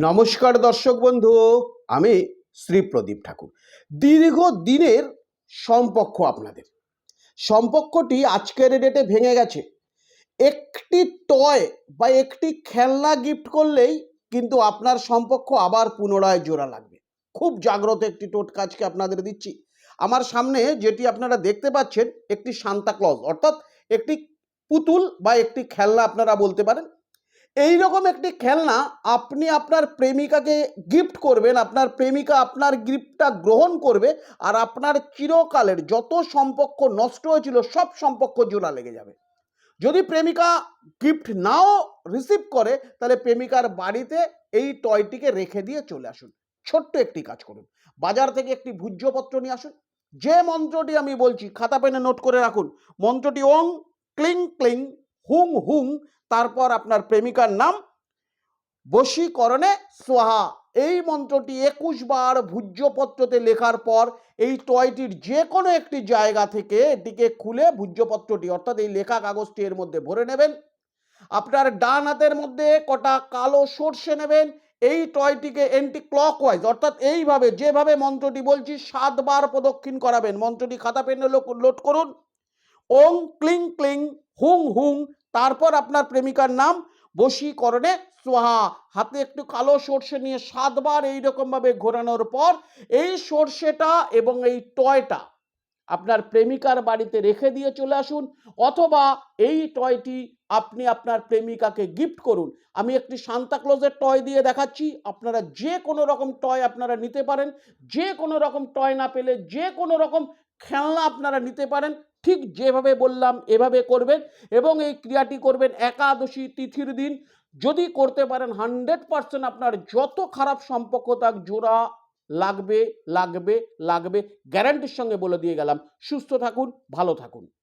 নমস্কার দর্শক বন্ধু, আমি শ্রী প্রদীপ ঠাকুর। দীর্ঘদিনের সম্পর্ক আপনাদের, সম্পর্কটি আজকের ডেটে ভেঙে গেছে। একটি টয় বা একটি খেলনা গিফট করলেই কিন্তু আপনার সম্পর্ক আবার পুনরায় জোড়া লাগবে। খুব জাগ্রত একটি টোটকা আজকে আপনাদের দিচ্ছি। আমার সামনে যেটি আপনারা দেখতে পাচ্ছেন, একটি সান্তা ক্লজ অর্থাৎ একটি পুতুল বা একটি খেলনা আপনারা বলতে পারেন। এই রকম একটি খেলনা আপনি আপনার প্রেমিকাকে গিফট করবেন, আপনার প্রেমিকা আপনার গিফটটা গ্রহণ করবে, আর আপনার চিরকালের যত সম্পর্ক নষ্ট হয়েছিল সব সম্পর্ক জোড়া লেগে যাবে। যদি প্রেমিকা গিফট নাও রিসিভ করে, তাহলে প্রেমিকার বাড়িতে এই টয়টিকে রেখে দিয়ে চলে আসুন। ছোট্ট একটি কাজ করুন, বাজার থেকে একটি ভূজ্যপত্র নিয়ে আসুন। যে মন্ত্রটি আমি বলছি খাতা পেনে নোট করে রাখুন। মন্ত্রটি ওং ক্লিং ক্লিং হুং হুং, তারপর আপনার প্রেমিকার নাম, বশীকরণে সোহা। এই মন্ত্রটি 21 বার ভূজ্যপত্রতে লেখার পর এই টয়টির যে কোনো একটি জায়গা থেকে এটিকে খুলে ভূজ্যপত্রটি অর্থাৎ এই লেখা কাগজটি এর মধ্যে ভরে নেবেন। আপনার ডান হাতের মধ্যে কটা কালো সর্ষে নেবেন। এই টয়টিকে এন্টি ক্লকওয়াইজ অর্থাৎ এইভাবে যেভাবে মন্ত্রটি বলছি 7 বার প্রদক্ষিণ করাবেন। মন্ত্রটি খাতা পেনে লোড করুন। ওং ক্লিং ক্লিং হুং হুং, তারপর আপনার প্রেমিকার নাম, বশীকরণে সোহা। হাতে একটু কালো সর্ষে নিয়ে 7 বার এইরকম ভাবে ঘোরানোর পর এই সর্ষেটা এবং এই টয়টা আপনার প্রেমিকার বাড়িতে রেখে দিয়ে চলে আসুন, অথবা এই টয়টি আপনি আপনার প্রেমিকাকে গিফট করুন। আমি একটি সান্তা ক্লজের টয় দিয়ে দেখাচ্ছি, আপনারা যে কোনো রকম টয় আপনারা নিতে পারেন। যে কোনো রকম টয় না পেলে যে কোনো রকম খেলনা আপনারা নিতে পারেন। ঠিক যেভাবে বললাম এভাবে করবেন এবং এই ক্রিয়াটি করবেন একাদশী তিথির দিন। যদি করতে পারেন 100% আপনার যত খারাপ সম্পর্ক থাক জোড়া লাগবে লাগবে লাগবে, গ্যারান্টির সঙ্গে বলে দিয়ে গেলাম। সুস্থ থাকুন, ভালো থাকুন।